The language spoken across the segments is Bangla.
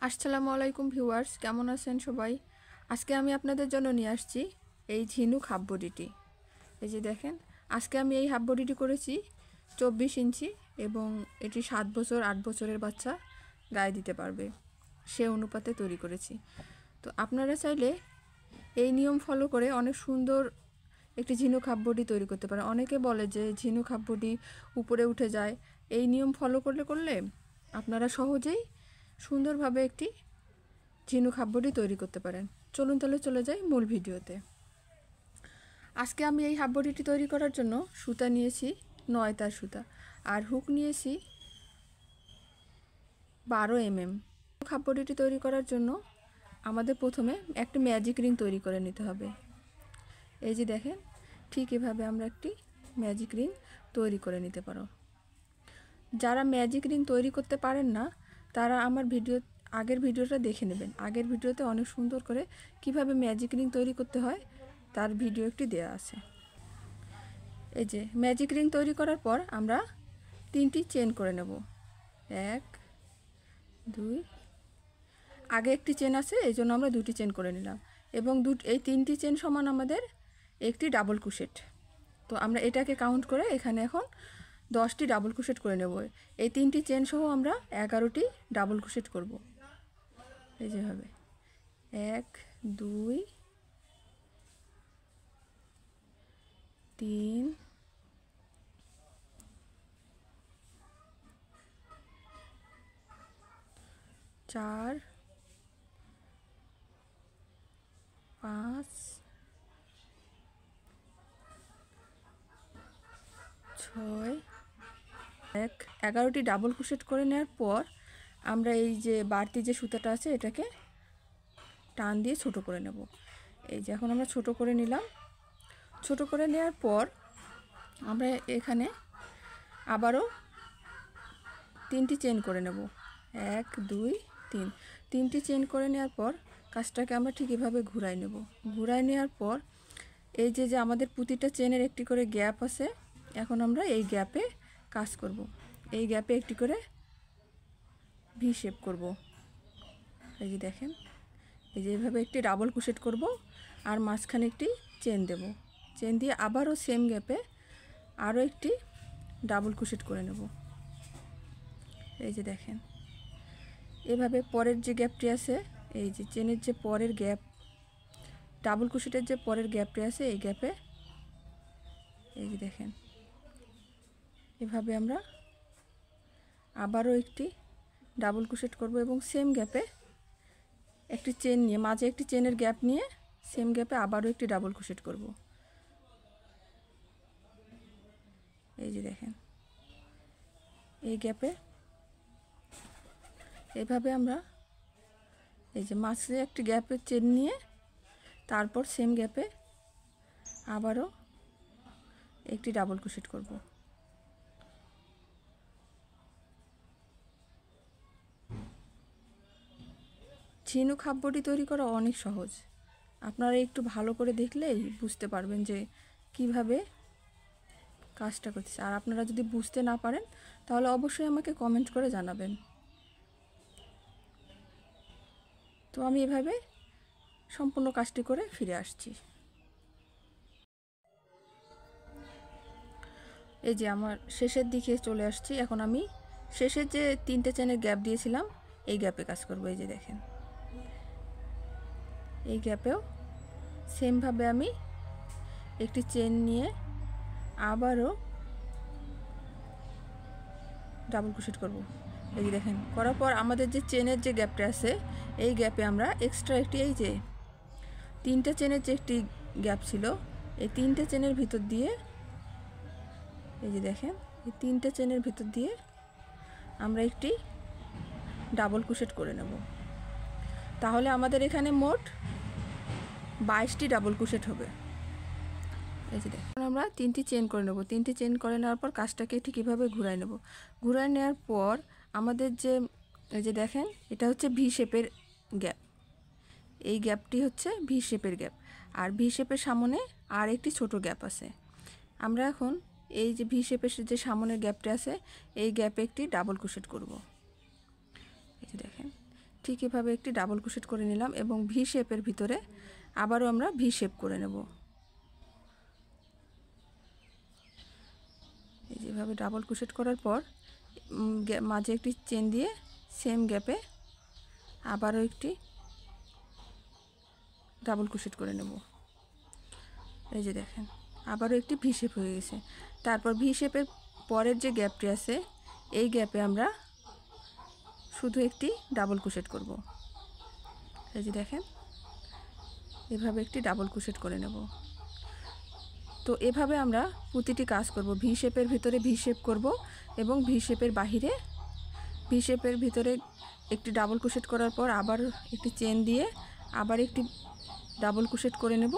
আসসালামু আলাইকুম ভিউয়ার্স, কেমন আছেন সবাই? আজকে আমি আপনাদের জন্য নিয়ে আসছি এই ঝিনুক হাফ বডিটি। এই যে দেখেন, আজকে আমি এই হাফ বডিটি করেছি 24 ইঞ্চি এবং এটি 7 বছর 8 বছরের বাচ্চা গায়ে দিতে পারবে, সে অনুপাতে তৈরি করেছি। তো আপনারা চাইলে এই নিয়ম ফলো করে অনেক সুন্দর একটি ঝিনুক হাফ বডি তৈরি করতে পারেন। অনেকে বলে যে ঝিনুক হাফ বডি উপরে উঠে যায়। এই নিয়ম ফলো করলে আপনারা সহজেই সুন্দরভাবে একটি ঝিনুক হাফ বডি তৈরি করতে পারেন। চলুন তাহলে চলে যাই মূল ভিডিওতে। আজকে আমি এই হাফ বডিটি তৈরি করার জন্য সুতা নিয়েছি 9 তার সুতা আর হুক নিয়েছি 12 mm। হাফ বডিটি তৈরি করার জন্য আমাদের প্রথমে একটা ম্যাজিক রিং তৈরি করে নিতে হবে। এই যে দেখেন, ঠিক এভাবে আমরা একটি ম্যাজিক রিং তৈরি করে নিতে পারো। যারা ম্যাজিক রিং তৈরি করতে পারেন না তারা আমার আগের ভিডিওটা দেখে নেবেন। আগের ভিডিওতে অনেক সুন্দর করে কিভাবে ম্যাজিক রিং তৈরি করতে হয় তার ভিডিও একটি দেওয়া আছে। এই যে ম্যাজিক রিং তৈরি করার পর আমরা 3টি চেন করে নেব। 1 2, আগে একটি চেন আছে এই জন্য আমরা 2টি চেন করে নিলাম এবং এই 3টি চেন সমান আমাদের একটি ডাবল ক্রোশেট। তো আমরা এটাকে কাউন্ট করে এখানে এখন 10টি ডাবল ক্রোশেট করে নেব। এই 3টি চেন সহ আমরা 11টি ডাবল ক্রোশেট করব। এই যেভাবে 1 2 3 4 5 6 11টি ডাবল ক্রোশেট করে নেওয়ার পর আমরা এই যে বাড়তি যে সুতাটা আছে এটাকে টান দিয়ে ছোট করে নেব। এই যে এখন আমরা ছোট করে নিলাম। ছোট করে নেওয়ার পর আমরা এখানে আবারও 3টি চেন করে নেব। 1 2 3, 3টি চেন করে নেওয়ার পর কাজটাকে আমরা ঠিক এভাবে ঘুরাই নেব। ঘুরাই নেওয়ার পর এই যে আমাদের প্রতিটা চেনের একটি করে গ্যাপ আছে, এখন আমরা এই গ্যাপে কাজ করব। এই গ্যাপে একটি করে ভি শেপ করব। এই যে দেখেন, এই যে এইভাবে একটি ডাবল ক্রোশেট করব আর মাঝখানে একটি চেন দেব। চেন দিয়ে আবারও সেম গ্যাপে আরও একটি ডাবল ক্রোশেট করে নেব। এই যে দেখেন, এভাবে পরের যে গ্যাপটি আছে, এই যে চেনের যে পরের গ্যাপ, ডাবল ক্রোশেটের যে পরের গ্যাপটি আছে এই গ্যাপে এই যে দেখেন এভাবে আমরা আবারও একটি ডাবল ক্রোশেট করব এবং সেম গ্যাপে একটি চেন নিয়ে মাঝে একটি চেনের গ্যাপ নিয়ে সেম গ্যাপে আবারও একটি ডাবল ক্রোশেট করব। এই যে দেখেন, এই গ্যাপে এভাবে আমরা এই যে মাঝে একটি গ্যাপের চেন নিয়ে তারপর সেম গ্যাপে আবারও একটি ডাবল ক্রোশেট করব। ঝিনুক হাফ বডি তৈরি করা অনেক সহজ। আপনারা একটু ভালো করে দেখলেই বুঝতে পারবেন যে কিভাবে কাজটা করতেছে। আর আপনারা যদি বুঝতে না পারেন তাহলে অবশ্যই আমাকে কমেন্ট করে জানাবেন। তো আমি এভাবে সম্পূর্ণ কাজটি করে ফিরে আসছি। এই যে আমার শেষের দিকে চলে আসছি। এখন আমি শেষের যে 3টে চেনের গ্যাপ দিয়েছিলাম এই গ্যাপে কাজ করব। এই যে দেখেন, এই গ্যাপেও সেমভাবে আমি একটি চেন নিয়ে আবারও ডাবল ক্রোশেট করব। এই যে দেখেন, করার পর আমাদের যে চেনের যে গ্যাপটা আছে এই গ্যাপে আমরা এক্সট্রা একটি এই যে 3টে চেনের যে একটি গ্যাপ ছিল এই 3টে চেনের ভিতর দিয়ে এই যে দেখেন এই 3টে চেনের ভিতর দিয়ে আমরা একটি ডাবল ক্রোশেট করে নেব। তাহলে আমাদের এখানে মোট 22টি ডাবল ক্রোশেট হবে। এই যে দেখুন, আমরা 3টি চেন করে নেব। 3টি চেন করে নেওয়ার পর কাজটাকে ঠিক এভাবে ঘুরাই নেব। ঘুরাই নেওয়ার পর আমাদের যে এই যে দেখেন এটা হচ্ছে ভি শেপের গ্যাপ, এই গ্যাপটি হচ্ছে ভি শেপের গ্যাপ আর ভি শেপের সামনে আর একটি ছোট গ্যাপ আছে। আমরা এখন এই যে ভি শেপের যে সামনের গ্যাপটা আছে এই গ্যাপে একটি ডাবল ক্রোশেট করব। এই যে দেখেন, ঠিক এভাবে একটি ডাবল ক্রোশেট করে নিলাম এবং ভি শেপের ভিতরে আবারও আমরা ভি শেপ করে নেব। এই যেভাবে ডাবল ক্রোশেট করার পর মাঝে একটি চেন দিয়ে সেম গ্যাপে আবারও একটি ডাবল ক্রোশেট করে নেব। এই যে দেখেন আবারও একটি ভি শেপ হয়ে গেছে। তারপর ভি শেপের পরের যে গ্যাপটি আছে এই গ্যাপে আমরা শুধু একটি ডাবল ক্রোশেট করব। এই যে দেখেন এভাবে একটি ডাবল ক্রোশেট করে নেব। তো এভাবে আমরা প্রতিটি কাজ করব। ভি শেপের ভিতরে ভি শেপ করব এবং ভি শেপের বাহিরে ভি শেপের ভিতরে একটি ডাবল ক্রোশেট করার পর আবার একটি চেন দিয়ে আবার একটি ডাবল ক্রোশেট করে নেব।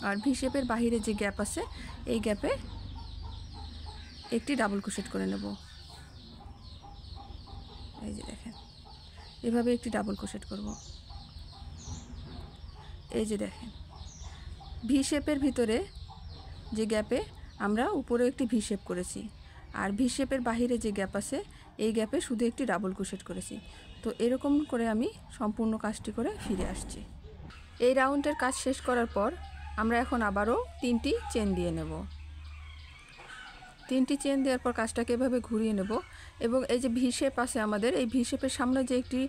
আর ভি শেপের বাহিরে যে গ্যাপ আছে এই গ্যাপে একটি ডাবল ক্রোশেট করে নেব। এই যে দেখেন এভাবে একটি ডাবল ক্রোশেট করব। এই যে দেখেন ভি শেপের ভিতরে যে গ্যাপে আমরা উপরে একটি ভি শেপ করেছি আর ভি শেপের বাহিরে যে গ্যাপ আছে এই গ্যাপে শুধু একটি ডাবল ক্রোশেট করেছি। তো এরকম করে আমি সম্পূর্ণ কাজটি করে ফিরে আসছি। এই রাউন্ডের কাজ শেষ করার পর আমরা এখন আবারও 3টি চেন দিয়ে নেব। 3টি চেন দেওয়ার পর কাজটাকে এভাবে ঘুরিয়ে নেব এবং এই যে ভি শেপ আছে আমাদের এই ভি শেপের সামনে যে একটি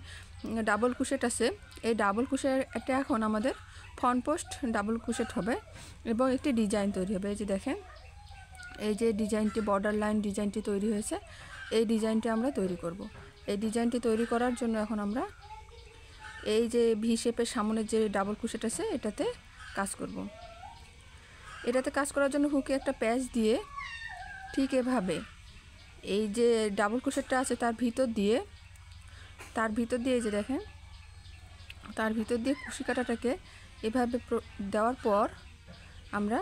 ডাবল ক্রোশেট আছে এই ডাবল ক্রোশেটটা এখন আমাদের ফ্রন্ট পোস্ট ডাবল ক্রোশেট হবে এবং একটি ডিজাইন তৈরি হবে। এই যে দেখেন এই যে ডিজাইনটি বর্ডার লাইন ডিজাইনটি তৈরি হয়েছে এই ডিজাইনটি আমরা তৈরি করব। এই ডিজাইনটি তৈরি করার জন্য এখন আমরা এই যে ভি শেপের সামনে যে ডাবল ক্রোশেট আছে এটাতে কাজ করব। এটাতে কাজ করার জন্য হুকে একটা প্যাচ দিয়ে ঠিক এভাবে এই যে ডাবল ক্রোশেটটা আছে তার ভিতর দিয়ে এই যে দেখেন তার ভিতর দিয়ে কুশি কাঁটাটাকে এভাবে দেওয়ার পর আমরা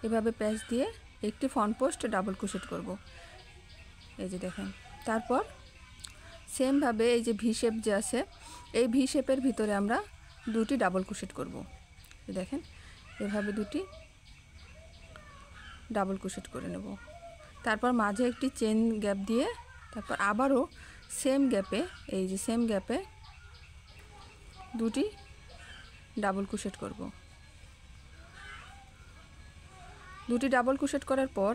এভাবে প্যাচ দিয়ে একটি ফ্রন্ট পোস্ট ডাবল ক্রোশেট করব। এই যে দেখেন তারপর সেমভাবে এই যে ভি শেপ যে আছে এই ভি শেপের ভিতরে আমরা 2টি ডাবল ক্রোশেট করব। দেখেন এভাবে 2টি ডাবল ক্রোশেট করে নেব। তারপর মাঝে একটি চেন গ্যাপ দিয়ে তারপর আবারও সেম গ্যাপে এই যে সেম গ্যাপে 2টি ডাবল ক্রোশেট করব। 2টি ডাবল ক্রোশেট করার পর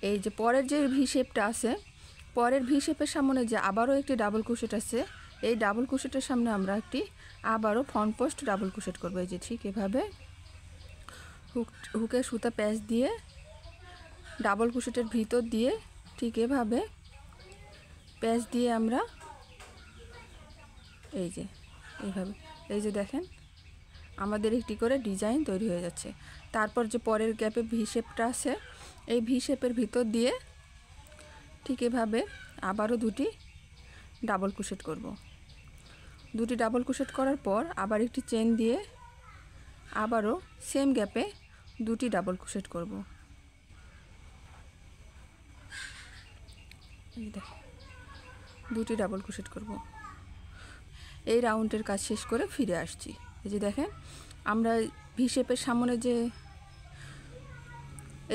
এই যে পরের যে ভি শেপটা আছে পরের ভি শেপের সামনে যে আবারও একটি ডাবল ক্রোশেট আছে এই ডাবল ক্রোশেটের সামনে আমরা একটি আবারও ফ্রন্ট পোস্ট ডাবল ক্রোশেট করব। এই যে ঠিক এভাবে হুকে সুতা প্যাচ দিয়ে ডাবল ক্রোশেটের ভিতর দিয়ে ঠিক এভাবে প্যাচ দিয়ে আমরা এই যে এইভাবে এই যে দেখেন আমাদের একটি করে ডিজাইন তৈরি হয়ে যাচ্ছে। তারপর যে পরের গ্যাপে ভি শেপটা আছে এই ভি শেপের ভিতর দিয়ে ঠিক এভাবে আবারও 2টি ডাবল ক্রোশেট করব। 2টি ডাবল ক্রোশেট করার পর আবার একটি চেন দিয়ে আবারও সেম গ্যাপে 2টি ডাবল ক্রোশেট করব। এই দেখেন 2টি ডাবল ক্রোশেট করব। এই রাউন্ডের কাজ শেষ করে ফিরে আসছি। এই যে দেখেন আমরা ভি শেপের সামনে যে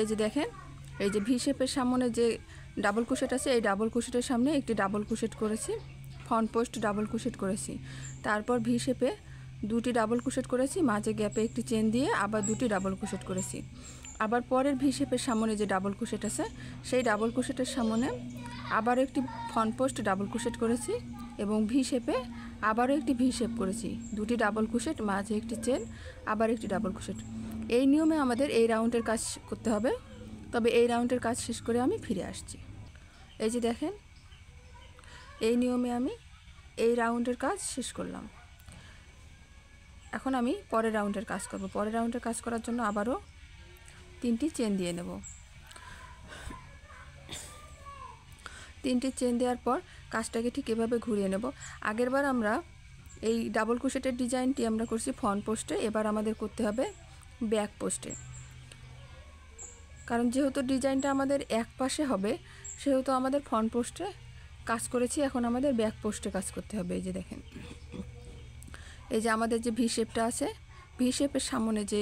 এই যে দেখেন এই যে ভি শেপের সামনে যে ডাবল ক্রোশেট আছে এই ডাবল ক্রোশেটের সামনে একটি ডাবল ক্রোশেট করেছি ফ্রন্ট পোস্ট ডাবল ক্রোশেট করেছি। তারপর ভি শেপে 2টি ডাবল ক্রোশেট করেছি মাঝে গ্যাপে একটি চেন দিয়ে আবার 2টি ডাবল ক্রোশেট করেছি। আবার পরের ভি শেপের সামনে যে ডাবল ক্রোশেট আছে সেই ডাবল ক্রোশেটের সামনে আবার একটি ফ্রন্ট পোস্ট ডাবল ক্রোশেট করেছি এবং ভি শেপে আবারও একটি ভি শেপ করেছি 2টি ডাবল ক্রোশেট মাঝে একটি চেন আবার একটি ডাবল ক্রোশেট। এই নিয়মে আমাদের এই রাউন্ডের কাজ করতে হবে। তবে এই রাউন্ডের কাজ শেষ করে আমি ফিরে আসছি। এই যে দেখেন এই নিয়মে আমি এই রাউন্ডের কাজ শেষ করলাম। এখন আমি পরের রাউন্ডের কাজ করব। পরের রাউন্ডের কাজ করার জন্য আবারও 3টি চেন দিয়ে নেব। 3টি চেন দেওয়ার পর কাজটাকে ঠিক এভাবে ঘুরিয়ে নেব। আগেরবার আমরা এই ডাবল ক্রোশেটের ডিজাইনটি আমরা করছি ফ্রন্ট পোস্টে, এবার আমাদের করতে হবে ব্যাক পোস্টে। কারণ যেহেতু ডিজাইনটা আমাদের এক পাশে হবে সেহেতু আমাদের ফ্রন্ট পোস্টে কাজ করেছি, এখন আমাদের ব্যাক পোস্টে কাজ করতে হবে। এই যে দেখেন এই যে আমাদের যে ভি শেপটা আছে ভি শেপের সামনে যে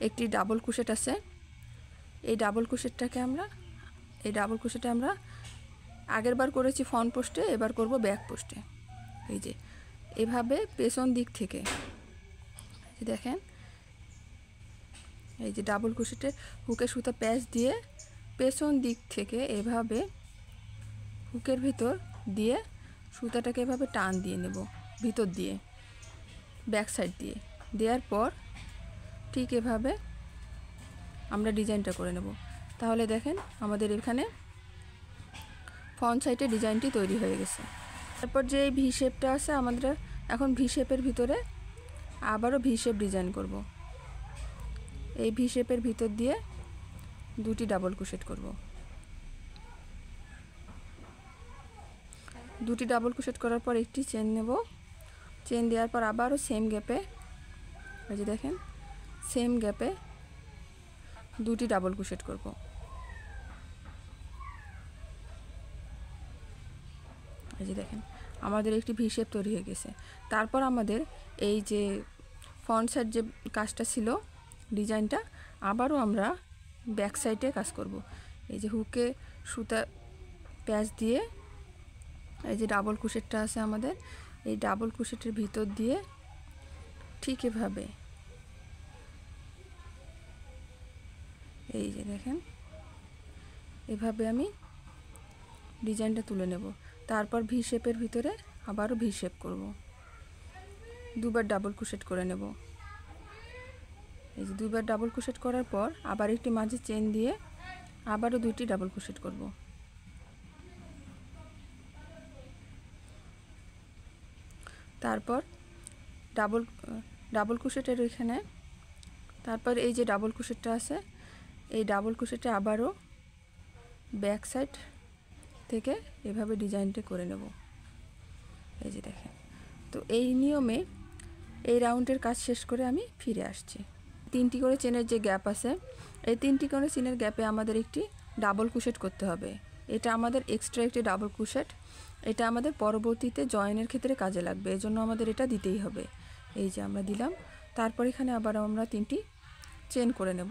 একটি ডাবল ক্রোশেট আছে এই ডাবল ক্রোশেটটাকে আমরা আগেরবার করেছি ফ্রন্ট পোস্টে, এবার করব ব্যাক পোস্টে। এই যে এভাবে পেছন দিক থেকে দেখেন, এই যে ডাবল ক্রোশেটের হুকের সুতা প্যাচ দিয়ে পেছন দিক থেকে এভাবে হুকের ভিতর দিয়ে সুতাটাকে এভাবে টান দিয়ে নেব, ভিতর দিয়ে ব্যাক সাইড দিয়ে দেওয়ার পর ঠিক এভাবে আমরা ডিজাইনটা করে নেব। তাহলে দেখেন আমাদের এখানে ফ্রন্ট সাইডে ডিজাইনটি তৈরি হয়ে গেছে। তারপর যে ভি শেপটা আছে আমাদের, এখন ভি শেপের ভিতরে আবারও ভি শেপ ডিজাইন করব। এই ভি শেপের ভিতর দিয়ে দুটি ডাবল ক্রোশেট করব। দুটি ডাবল ক্রোশেট করার পর একটি চেন নেব, চেন দেওয়ার পর আবারও সেম গ্যাপে, এই যে দেখেন সেম গ্যাপে দুটি ডাবল ক্রোশেট করব। এই যে দেখেন আমাদের একটি ভি শেপ তৈরি হয়ে গেছে। তারপর আমাদের এই যে ফ্রন্ট সাইড যে কাজটা ছিল ডিজাইনটা, আবারও আমরা ব্যাক সাইডে কাজ করব। এই যে হুকে সুতা প্যাচ দিয়ে এই যে ডাবল ক্রোশেটটা আছে আমাদের, এই ডাবল ক্রোশেটের ভিতর দিয়ে ঠিক এভাবে এই যে দেখেন এভাবে আমি ডিজাইনটা তুলে নেব। তারপর ভি শেপের ভিতরে আবারও ভি শেপ করব, দুবার ডাবল ক্রোশেট করে নেব। এই যে দুইবার ডাবল ক্রোশেট করার পর আবার একটি মাঝে চেন দিয়ে আবারও দুইটি ডাবল ক্রোশেট করব। তারপর ডাবল ক্রোশেটের এখানে, তারপর এই যে ডাবল ক্রোশেটটা আছে এই ডাবল ক্রোশেটে আবারও ব্যাক সাইড থেকে এভাবে ডিজাইনটা করে নেব। এই যে দেখেন, তো এই নিয়মে এই রাউন্ডের কাজ শেষ করে আমি ফিরে আসছি। তিনটি করে চেনের যে গ্যাপ আছে এই তিনটি করে চেনের গ্যাপে আমাদের একটি ডাবল ক্রোশেট করতে হবে। এটা আমাদের এক্সট্রা একটি ডাবল ক্রোশেট, এটা আমাদের পরবর্তীতে জয়েনের ক্ষেত্রে কাজে লাগবে, এজন্য আমাদের এটা দিতেই হবে। এই যে আমরা দিলাম, তারপর এখানে আবার আমরা তিনটি চেন করে নেব।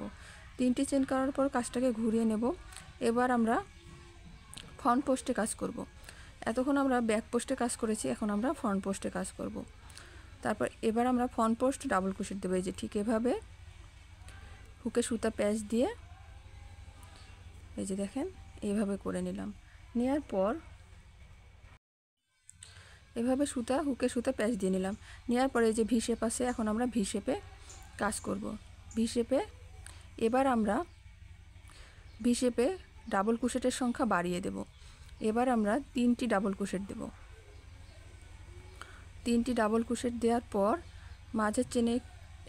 তিনটি চেন করার পর কাজটাকে ঘুরিয়ে নেব। এবার আমরা ফ্রন্ট পোস্টে কাজ করব। এতক্ষণ আমরা ব্যাক পোস্টে কাজ করেছি, এখন আমরা ফ্রন্ট পোস্টে কাজ করব। তারপর এবার আমরা ফ্রন্ট পোস্ট ডাবল ক্রোশেট দেবো। এই যে ঠিক এভাবে হুকে সুতা প্যাচ দিয়ে এই যে দেখেন এইভাবে করে নিলাম। নেওয়ার পর এভাবে হুকে সুতা প্যাচ দিয়ে নিলাম। নেওয়ার পরে এই যে ভি শেপ আছে, এখন আমরা ভি শেপে কাজ করব। ভি শেপে এবার আমরা ভি শেপে ডাবল ক্রোশেটের সংখ্যা বাড়িয়ে দেব। এবার আমরা তিনটি ডাবল ক্রোশেট দেব। তিনটি ডাবল ক্রোশেট দেওয়ার পর মাঝের চেনে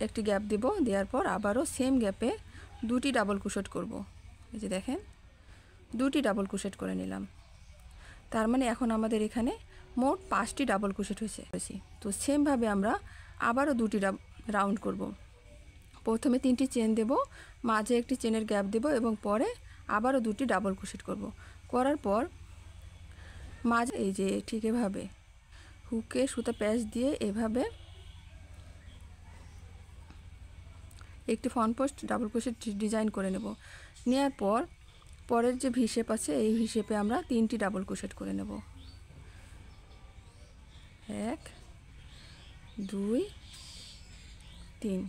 একটি গ্যাপ দেব, দেওয়ার পর আবারও সেম গ্যাপে দুটি ডাবল ক্রোশেট করব। এই যে দেখেন দুটি ডাবল ক্রোশেট করে নিলাম। তার মানে এখন আমাদের এখানে মোট 5টি ডাবল ক্রোশেট হয়েছে। তো সেমভাবে আমরা আবারও দুটি রাউন্ড করব। প্রথমে 3টি চেন দেব, মাঝে একটি চেনের গ্যাপ দেব এবং পরে আবারও দুটি ডাবল ক্রোশেট করব। করার পর মাঝে এই যে ঠিক এভাবে হুকে সুতা প্যাচ দিয়ে এভাবে একটি front post double crochet design করে নেব। নেওয়ার পর পরের যে ভি শেপ আছে এই ভি শেপে আমরা 3টি ডাবল ক্রোশেট করে নেব। 1 2 3,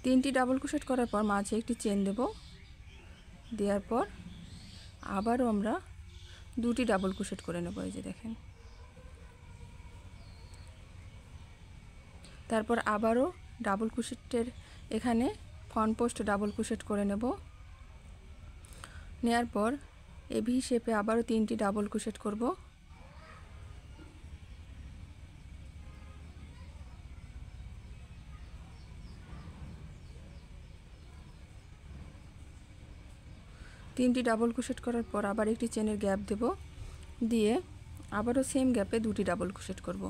3টি ডাবল ক্রোশেট করার পর মাঝে একটি চেন দেব, দেওয়ার পর আবারও আমরা দুটি ডাবল ক্রোশেট করে নেব। এই যে দেখেন, তারপর আবারও ডাবল ক্রোশেটের এখানে ফ্রন্ট পোস্ট ডাবল ক্রোশেট করে নেব। নেওয়ার পর এই ভি শেপে আবারও 3টি ডাবল ক্রোশেট করব। তিনটি ডাবল ক্রোশেট করার পর আবার একটি চেনের গ্যাপ দেব, দিয়ে আবারও সেম গ্যাপে দুটি ডাবল ক্রোশেট করব।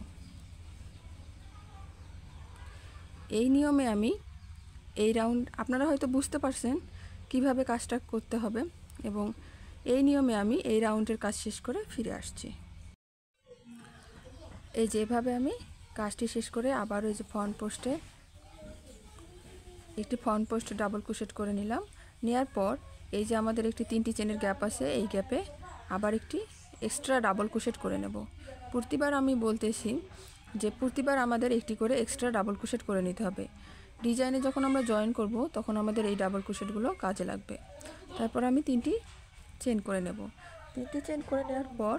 এই নিয়মে আমি এই রাউন্ড, আপনারা হয়তো বুঝতে পারছেন কিভাবে কাজটা করতে হবে, এবং এই নিয়মে আমি এই রাউন্ডের কাজ শেষ করে ফিরে আসছি। এই যেভাবে আমি কাজটি শেষ করে আবারও এই যে ফ্রন্ট পোস্টে একটি ফ্রন্ট পোস্ট ডাবল ক্রোশেট করে নিলাম। নেওয়ার পর এই যে আমাদের একটি 3টি চেনের গ্যাপ আছে, এই গ্যাপে আবার একটি এক্সট্রা ডাবল ক্রোশেট করে নেব। প্রতিবার আমি বলতেছি যে প্রতিবার আমাদের একটি করে এক্সট্রা ডাবল ক্রোশেট করে নিতে হবে। ডিজাইনে যখন আমরা জয়েন করব তখন আমাদের এই ডাবল ক্রোশেটগুলো কাজে লাগবে। তারপর আমি 3টি চেন করে নেব। 3টি চেন করে নেওয়ার পর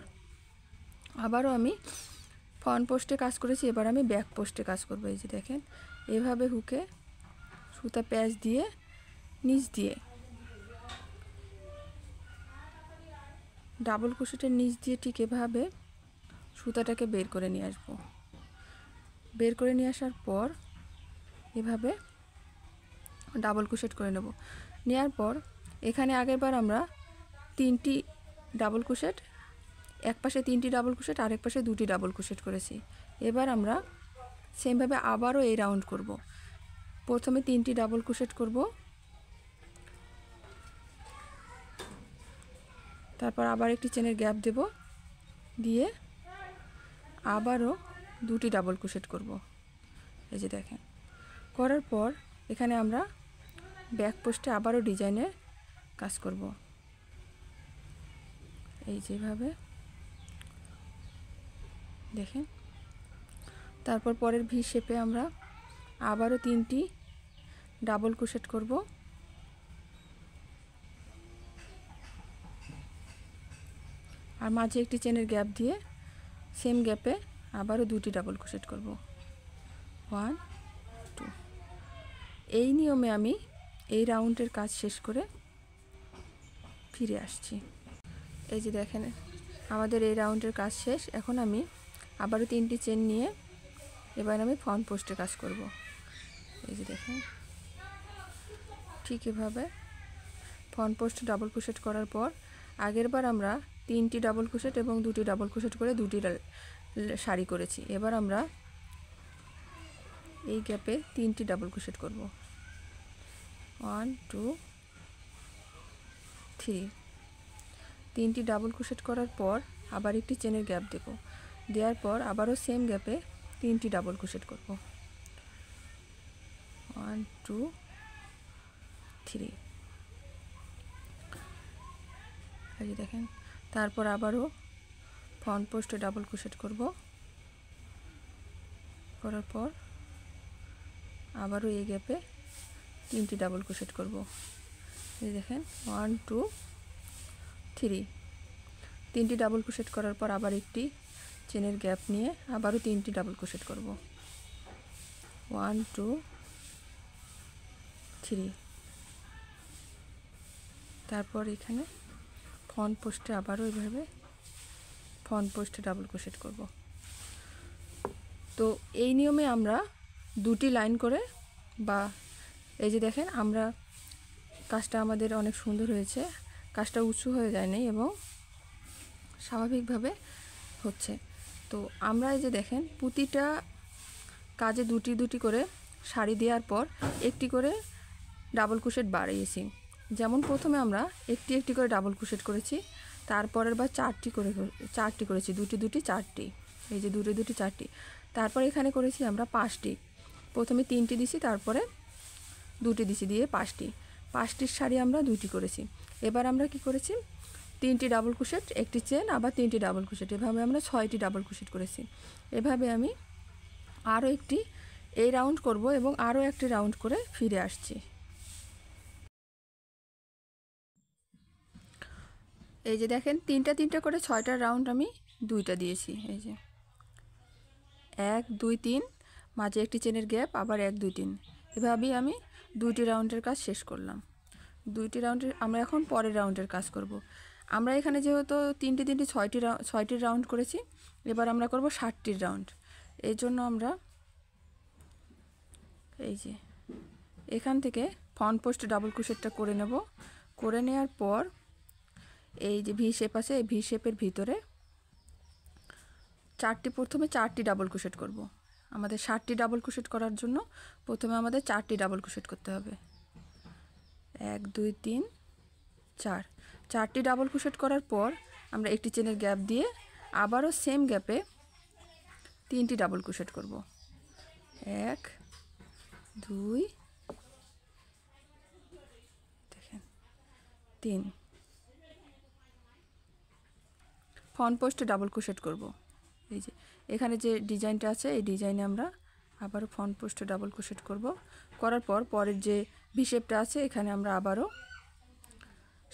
আবারও আমি ফ্রন্ট পোস্টে কাজ করেছি, এবার আমি ব্যাক পোস্টে কাজ করব। এই যে দেখেন, এভাবে হুকে সুতা প্যাচ দিয়ে নিচ দিয়ে ডাবল ক্রোশেটের নিচ দিয়ে ঠিক এভাবে সুতাটাকে বের করে নিয়ে আসব। বের করে নিয়ে আসার পর এভাবে ডাবল ক্রোশেট করে নেব। নেওয়ার পর এখানে আগেরবার আমরা 3টি ডাবল ক্রোশেট, এক পাশে 3টি ডাবল ক্রোশেট, আরেক পাশে 2টি ডাবল ক্রোশেট করেছি। এবার আমরা সেমভাবে আবারও এই রাউন্ড করব। প্রথমে 3টি ডাবল ক্রোশেট করব, তারপর আবার একটি চেনের গ্যাপ দেব, দিয়ে আবারও 2টি ডাবল ক্রোশেট করব। এই যে দেখেন, করার পর এখানে আমরা ব্যাক পোস্টে আবারও ডিজাইনের কাজ করব। এই যেভাবে দেখেন, তারপর পরের ভি শেপে আমরা আবারও 3টি ডাবল ক্রোশেট করব। আর মাঝে একটি চেনের গ্যাপ দিয়ে সেম গ্যাপে আবারও 2টি ডাবল ক্রোশেট করব। 1 2। এই নিয়মে আমি এই রাউন্ডের কাজ শেষ করে ফিরে আসছি। এই যে দেখেন, আমাদের এই রাউন্ডের কাজ শেষ। এখন আমি আবারও 3টি চেন নিয়ে এবার আমি ফ্রন্ট পোস্টে কাজ করব। এই যে দেখেন, ঠিক এভাবে ফ্রন্ট পোস্টে ডাবল ক্রোশেট করার পর আগেরবার আমরা 3টি ডাবল ক্রোশেট এবং 2টি ডাবল ক্রোশেট করে 2টি শাড়ি করেছি। এবার আমরা এই গ্যাপে 3টি ডাবল ক্রোশেট করব। 1 2 3। 3টি ডাবল ক্রোশেট করার পর আবার একটি চেনের গ্যাপ দেব, দেওয়ার পর আবারও সেম গ্যাপে 3টি ডাবল ক্রোশেট করব। 1 2 3। এই যে দেখেন, তারপর আবারও ফ্রন্ট পোস্টে ডাবল ক্রোশেট করব। করার পর আবারও এই গ্যাপে 3টি ডাবল ক্রোশেট করব। এই দেখেন, 1 2 3। 3টি ডাবল ক্রোশেট করার পর আবার একটি চেনের গ্যাপ নিয়ে আবারও 3টি ডাবল ক্রোশেট করব। 1 2 3। তারপর এখানে ফ্রন্ট পোস্টে আবারও এইভাবে ফ্রন্ট পোস্টে ডাবল ক্রোশেট করব। তো এই নিয়মে আমরা 2টি লাইন করে, বা এই যে দেখেন, আমরা কাজটা আমাদের অনেক সুন্দর হয়েছে, কাজটা উঁচু হয়ে যায়নি এবং স্বাভাবিকভাবে হচ্ছে। তো আমরা এই যে দেখেন, প্রতিটা কাজে 2টি করে শাড়ি দেওয়ার পর একটি করে ডাবল ক্রোশেট বাড়িয়েছি। যেমন প্রথমে আমরা একটি করে ডাবল ক্রোশেট করেছি, তারপরের বার 4টি করেছি, 2টি 4টি। এই যে 2টি 4টি। তারপর এখানে করেছি আমরা 5টি। প্রথমে 3টি দিছি, তারপরে 2টি দিছি, দিয়ে 5টির শাড়ি আমরা 2টি করেছি। এবার আমরা কি করেছি, 3টি ডাবল ক্রোশেট, একটি চেন, আবার 3টি ডাবল ক্রোশেট, এভাবে আমরা 6টি ডাবল ক্রোশেট করেছি। এভাবে আমি আরও একটি এই রাউন্ড করব এবং আরও একটি রাউন্ড করে ফিরে আসছি। এই যে দেখেন, 3টা করে 6টা রাউন্ড আমি 2টা দিয়েছি। এই যে 1 2 3, মাঝে একটি চেনের গ্যাপ, আবার 1 2 3, এভাবেই আমি 2টি রাউন্ডের কাজ শেষ করলাম। 2টি রাউন্ডের আমরা এখন পরের রাউন্ডের কাজ করব। আমরা এখানে যেহেতু 3টি 6টি রাউন্ড করেছি, এবার আমরা করব 60টির রাউন্ড। এই জন্য আমরা এই যে এখান থেকে ফ্রন্ট পোস্ট ডাবল ক্রোশেটটা করে নেব। করে নেওয়ার পর এই যে ভি শেপ আছে, এই ভি শেপের ভিতরে প্রথমে 4টি ডাবল ক্রোশেট করব। আমাদের 60টি ডাবল ক্রোশেট করার জন্য প্রথমে আমাদের 4টি ডাবল ক্রোশেট করতে হবে। 1 2 3 4। 4টি ডাবল ক্রোশেট করার পর আমরা একটি চেনের গ্যাপ দিয়ে আবারও সেম গ্যাপে 3টি ডাবল ক্রোশেট করব। 1 2 দেখেন 3। ফ্রন্ট পোস্টে ডাবল ক্রোশেট করব। এই যে এখানে যে ডিজাইনটা আছে এই ডিজাইনে আমরা আবারও ফ্রন্ট পোস্টে ডাবল ক্রোশেট করব। করার পর পরের যে ভি শেপটা আছে এখানে আমরা আবারও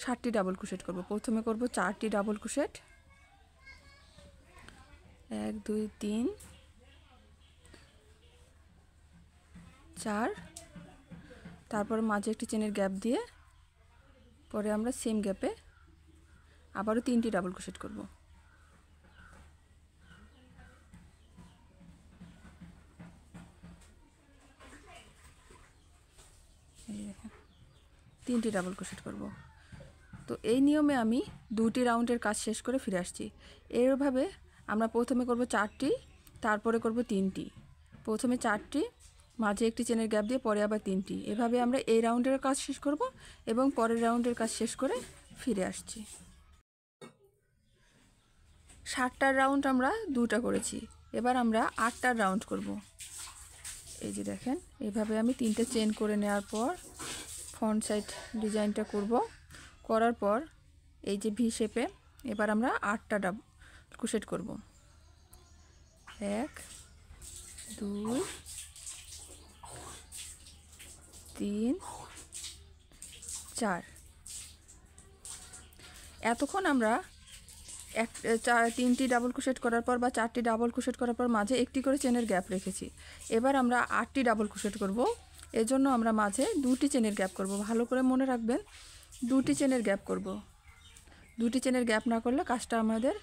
60টি ডাবল ক্রোশেট করব। প্রথমে করব 4টি ডাবল ক্রোশেট, 1 2 3 4, তারপর মাঝে একটি চেনের গ্যাপ দিয়ে পরে আমরা সেম গ্যাপে আবারও 3টি ডাবল ক্রোশেট করব। এই দেখেন 3টি ডাবল ক্রোশেট করব। তো এই নিয়মে আমি 2টি রাউন্ডের কাজ শেষ করে ফিরে আসছি। এইভাবে আমরা প্রথমে করব 4টি, তারপরে করব 3টি, প্রথমে 4টি, মাঝে একটি চেনের গ্যাপ দিয়ে পরে আবার 3টি। এভাবে আমরা এই রাউন্ডের কাজ শেষ করব এবং পরের রাউন্ডের কাজ শেষ করে ফিরে আসছি। 7টার রাউন্ড আমরা 2টা করেছি, এবার আমরা 8টার রাউন্ড করব। এই যে দেখেন এভাবে আমি 3টে চেন করে নেওয়ার পর ফ্রন্ট সাইড ডিজাইনটা করব। করার পর এই যে ভি শেপে এবার আমরা 8টা ডাবল ক্রোশেট করব। 1 2 3 4। এতক্ষণ আমরা 3টি ডাবল ক্রোশেট করার পর বা 4টি ডাবল ক্রোশেট করার পর মাঝে একটি করে চেনের গ্যাপ রেখেছি। এবার আমরা 8টি ডাবল ক্রোশেট করব। এজন্য আমরা মাঝে 2টি চেনের গ্যাপ করব। ভালো করে মনে রাখবেন 2টি চেনের গ্যাপ করব। 2টি চেনের গ্যাপ না করলে কাজটা আমাদের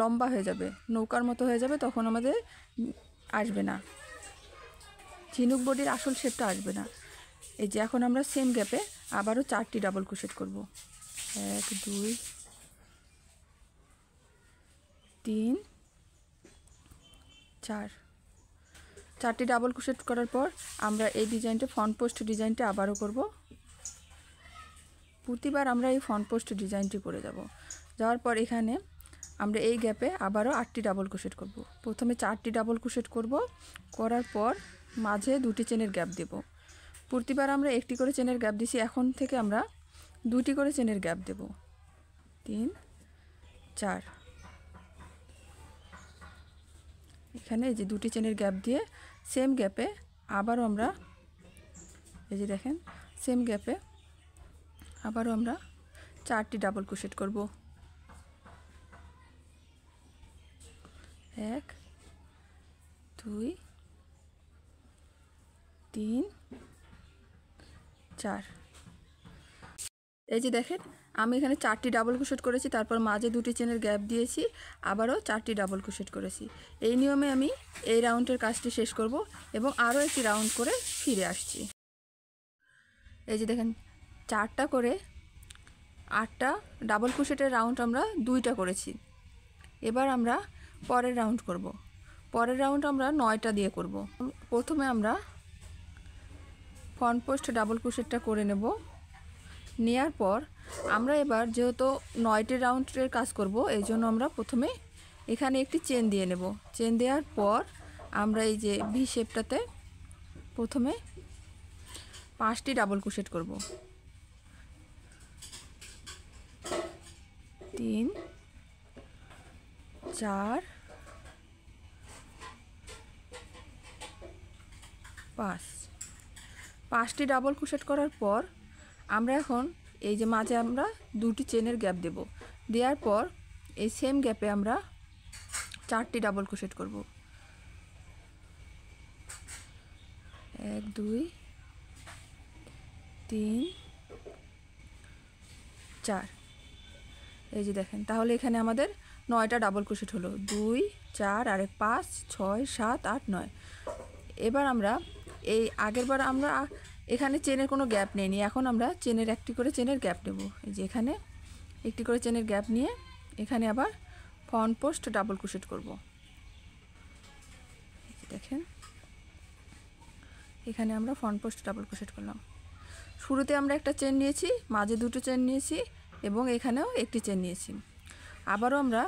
লম্বা হয়ে যাবে, নৌকার মতো হয়ে যাবে, তখন আমাদের আসবে না, ঝিনুক বডির আসল শেপটা আসবে না। এই যে এখন আমরা সেম গ্যাপে আবারও 4টি ডাবল ক্রোশেট করব। 1 2 3 4। 4টি ডাবল ক্রোশেট করার পর আমরা এই ডিজাইনটা ফ্রন্ট পোস্ট ডিজাইনটা আবারও করব। প্রতিবার আমরা এই ফ্রন্ট পোস্ট ডিজাইনটি করে যাব। যাওয়ার পর এখানে আমরা এই গ্যাপে আবারও 8টি ডাবল ক্রোশেট করব। প্রথমে 4টি ডাবল ক্রোশেট করব, করার পর মাঝে 2টি চেনের গ্যাপ দেব। প্রতিবার আমরা একটি করে চেনের গ্যাপ দিছি, এখন থেকে আমরা 2টি করে চেনের গ্যাপ দেব। 3 4। এখানে এই যে 2টি চেনের গ্যাপ দিয়ে সেম গ্যাপে আবারও আমরা এই যে দেখেন সেম গ্যাপে আবারও আমরা 4টি ডাবল ক্রোশেট করব। 1 2 3 4। এই যে দেখেন আমি এখানে 4টি ডাবল ক্রোশেট করেছি, তারপর মাঝে 2টি চেনের গ্যাপ দিয়েছি, আবারও 4টি ডাবল ক্রোশেট করেছি। এই নিয়মে আমি এই রাউন্ডের কাজটি শেষ করব এবং আরও একটি রাউন্ড করে ফিরে আসছি। এই যে দেখেন 4টা করে 8টা ডাবল ক্রোশেটের রাউন্ড আমরা 2টা করেছি। এবার আমরা পরের রাউন্ড করব। পরের রাউন্ড আমরা 9টা দিয়ে করব। প্রথমে আমরা ফ্রন্ট পোস্ট ডাবল ক্রোশেটটা করে নেব। নেওয়ার পর আমরা এবার যেহেতু 9টি রাউন্ডের কাজ করব, এই জন্য আমরা প্রথমে এখানে একটি চেন দিয়ে নেব। চেন দেওয়ার পর আমরা এই যে ভি শেপটাতে প্রথমে 5টি ডাবল ক্রোশেট করব। 3 4 5। 5টি ডাবল ক্রোশেট করার পর আমরা এখন এই যে মাঝে আমরা 2টি চেনের গ্যাপ দেব। দেওয়ার পর এই সেম গ্যাপে আমরা 4টি ডাবল ক্রোশেট করব। 1 2 3 4। এই যে দেখেন তাহলে এখানে আমাদের 9টা ডাবল ক্রোশেট হলো। 2 4 আর 5 6 7 8 9। এবার আমরা এই আগেরবার আমরা এখানে চেনের কোনো গ্যাপ নেইনি, এখন আমরা চেনের একটি করে চেনের গ্যাপ নেব। এই যে এখানে একটি করে চেনের গ্যাপ নিয়ে এখানে আবার ফ্রন্ট পোস্ট ডাবল ক্রোশেট করব। দেখেন এখানে আমরা ফ্রন্ট পোস্ট ডাবল ক্রোশেট করলাম। শুরুতে আমরা একটা চেন নিয়েছি, মাঝে 2টো চেন নিয়েছি এবং এখানেও একটি চেন নিয়েছি। আবারও আমরা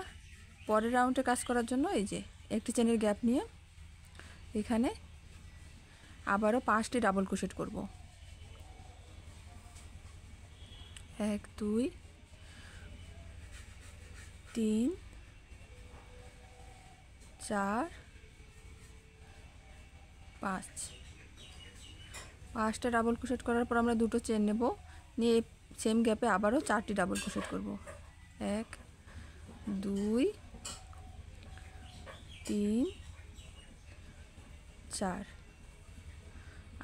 পরের রাউন্ডে কাজ করার জন্য এই যে একটি চেনের গ্যাপ নিয়ে এখানে আবারও 5টি ডাবল ক্রোশেট করব। 1 2 3 4 5 5টা ডাবল ক্রোশেট করার পর আমরা দুটো চেন নেব, নিয়ে সেম গ্যাপে আবারও 4টি ডাবল ক্রোশেট করব। 1 2 3 4।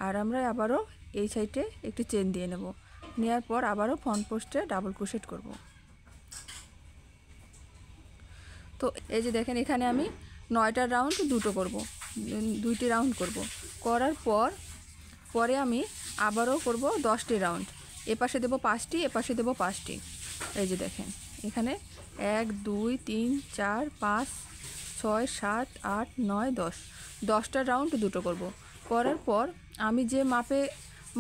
আর আমরা আবারও এই সাইডে একটি চেন দিয়ে নেব, নেওয়ার পর আবারও ফ্রন্ট পোস্টে ডাবল ক্রোশেট করব। তো এই যে দেখেন এখানে আমি 9টা রাউন্ড দুইটি রাউন্ড করব। করার পরে আমি আবারও করব 10টি রাউন্ড। এপাশে দেব 5টি, এপাশে দেব 5টি। এই যে দেখেন এখানে 1 2 3 4 5 6 7 8 9 10, 10টা রাউন্ড দুটো করব। করার পর আমি যে মাপে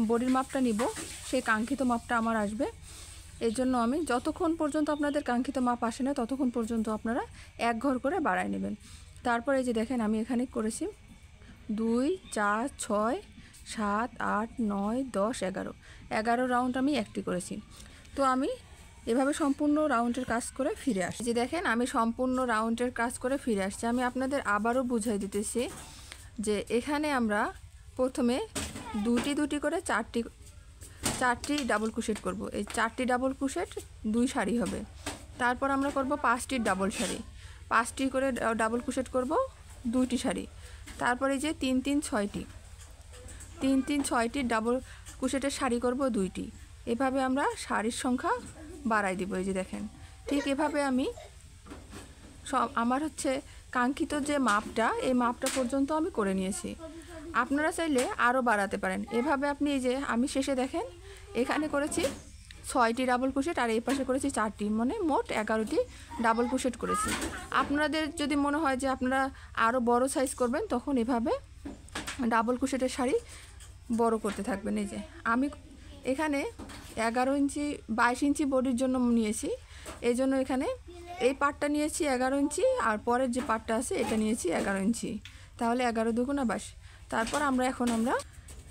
বডির মাপটা নিব সেই কাঙ্ক্ষিত মাপটা আমার আসবে। এই জন্য আমি যতক্ষণ পর্যন্ত আপনাদের কাঙ্ক্ষিত মাপ আসে না ততক্ষণ পর্যন্ত আপনারা 1 ঘর করে বাড়ায় নেবেন। তারপর এই যে দেখেন আমি এখানে করেছি 2 4 6 7 8 9 10 11 রাউন্ড আমি একটি করেছি। তো আমি এভাবে সম্পূর্ণ রাউন্ডের কাজ করে ফিরে আসছি। যে দেখেন আমি সম্পূর্ণ রাউন্ডের কাজ করে ফিরে আসছি। আমি আপনাদের আবারও বুঝাই দিতেছি যে এখানে আমরা প্রথমে দুটি করে চারটি ডাবল ক্রোশেট করব। এই 4টি ডাবল ক্রোশেট 2 সারি হবে। তারপর আমরা করব 5টি ডাবল সারি, 5টি করে ডাবল ক্রোশেট করব 2টি সারি। তারপরে যে 3 3 6টি ডাবল ক্রোশেটের শাড়ি করব 2টি। এভাবে আমরা শাড়ির সংখ্যা বাড়াই দিব। এই যে দেখেন ঠিক এভাবে আমি আমার কাঙ্ক্ষিত যে মাপটা এই মাপটা পর্যন্ত আমি করে নিয়েছি। আপনারা চাইলে আরও বাড়াতে পারেন। এভাবে আপনি এই যে আমি শেষে দেখেন এখানে করেছি 6টি ডাবল ক্রোশেট আর এই পাশে করেছি 4টি, মানে মোট 11টি ডাবল ক্রোশেট করেছি। আপনাদের যদি মনে হয় যে আপনারা আরও বড় সাইজ করবেন তখন এভাবে ডাবল ক্রোশেটের শাড়ি বড় করতে থাকবেন। এই যে আমি এখানে 11 ইঞ্চি 22 ইঞ্চি বডির জন্য নিয়েছি, এই জন্য এখানে এই পার্টটা নিয়েছি 11 ইঞ্চি আর পরের যে পার্টটা আছে এটা নিয়েছি 11 ইঞ্চি, তাহলে 11 দুগুণা 22। তারপর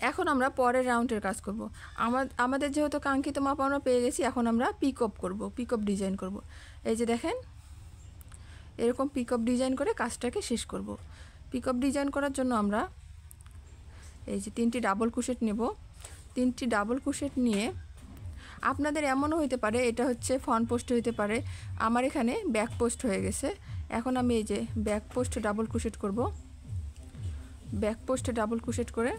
এখন আমরা পরের রাউন্ডের কাজ করব। আমাদের যেহেতু কাঙ্ক্ষিত মাপ আমরা পেয়ে গেছি, এখন আমরা পিকআপ ডিজাইন করব। এই যে দেখেন এরকম পিকআপ ডিজাইন করে কাজটাকে শেষ করব। পিকআপ ডিজাইন করার জন্য আমরা এই যে 3টি ডাবল ক্রোশেট নেব। 3টি ডাবল ক্রোশেট নিয়ে আপনাদের এমনও হইতে পারে এটা ফ্রন্ট পোস্ট হইতে পারে, আমার এখানে ব্যাক পোস্ট হয়ে গেছে। এখন আমি এই যে ব্যাক পোস্টে ডাবল ক্রোশেট করব। ব্যাক পোস্টে ডাবল ক্রোশেট করে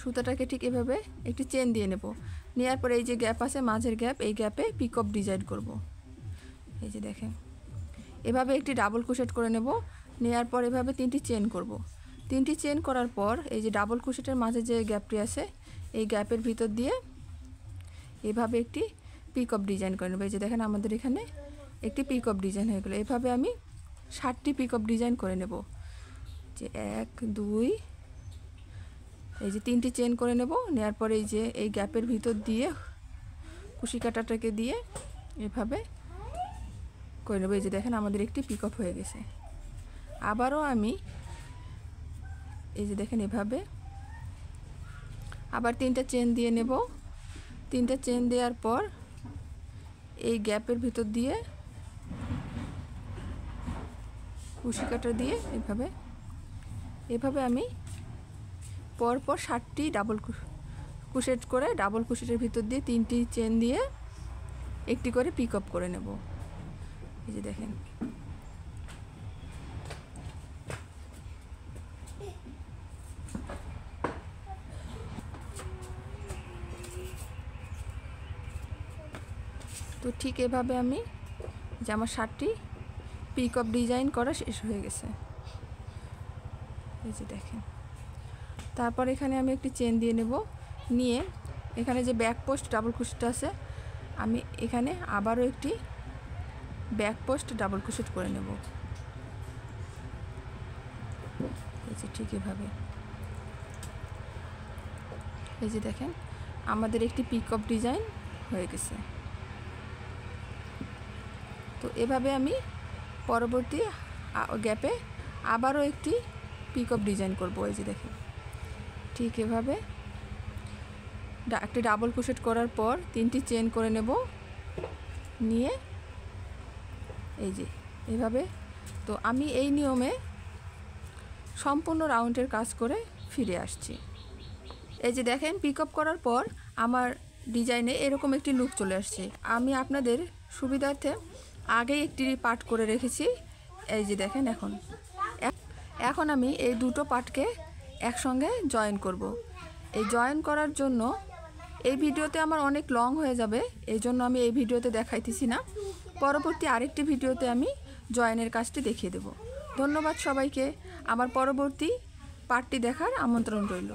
সুতাটাকে ঠিক এভাবে একটি চেন দিয়ে নেব। নেওয়ার পরে এই যে গ্যাপ আছে মাঝের গ্যাপ, এই গ্যাপে পিকআপ ডিজাইন করব। এই যে দেখেন এভাবে একটি ডাবল ক্রোশেট করে নেব। নেওয়ার পর এভাবে 3টি চেন করব। 3টি চেন করার পর এই যে ডাবল ক্রোশেটের মাঝে যে গ্যাপটি আছে এই গ্যাপের ভিতর দিয়ে এভাবে একটি পিকআপ ডিজাইন করে নেব। এই যে দেখেন আমাদের এখানে একটি পিকআপ ডিজাইন হয়ে গেল। এভাবে আমি 7টি পিকআপ ডিজাইন করে নেব। যে 1 2 এই যে 3টি চেন করে নেব। নেওয়ার পরে এই যে এই গ্যাপের ভিতর দিয়ে কুশি কাটাটাকে দিয়ে এভাবে করে নেব। এই যে দেখেন আমাদের একটি পিকআপ হয়ে গেছে। আবারও আমি এই যে দেখেন এভাবে আবার 3টা চেন দিয়ে নেব। 3টা চেন দেওয়ার পর এই গ্যাপের ভিতর দিয়ে কুশি কাটা দিয়ে এভাবে আমি পরপর 7টি ডাবল ক্রোশেট করে ডাবল ক্রোশেটের ভিতর দিয়ে 3টি চেন দিয়ে একটি করে পিকআপ করে নেব। এই যে দেখেন তো ঠিক এভাবে আমি যে আমার 7টি পিকআপ ডিজাইন করা শেষ হয়ে গেছে। এই যে দেখেন তারপর এখানে আমি একটি চেন দিয়ে নেব। নিয়ে এখানে যে ব্যাক পোস্ট ডাবল ক্রোশেট আছে আমি এখানে আবারও একটি ব্যাক পোস্ট ডাবল ক্রোশেট করে নেব। এই যে ঠিক এভাবে এই যে দেখেন আমাদের একটি পিকআপ ডিজাইন হয়ে গেছে। তো এভাবে আমি পরবর্তী গ্যাপে আবারও একটি পিকআপ ডিজাইন করব। এই যে দেখেন ঠিক এভাবে একটি ডাবল ক্রোশেট করার পর 3টি চেন করে নেব। নিয়ে এই যে এইভাবে। তো আমি এই নিয়মে সম্পূর্ণ রাউন্ডের কাজ করে ফিরে আসছি। এই যে দেখেন, পিক আপ করার পর আমার ডিজাইনে এরকম একটি লুক চলে আসছে। আমি আপনাদের সুবিধার্থে আগেই একটি পার্ট করে রেখেছি। এই যে দেখেন, এখন আমি এই দুটো পার্টকে একসঙ্গে জয়েন করব। এই জয়েন করার জন্য এই ভিডিওতে আমার অনেক লং হয়ে যাবে, এই জন্য আমি এই ভিডিওতে দেখাইতেছি না। পরবর্তী আরেকটি ভিডিওতে আমি জয়েনের কাজটি দেখিয়ে দেব। ধন্যবাদ সবাইকে। আমার পরবর্তী পার্টটি দেখার আমন্ত্রণ রইল।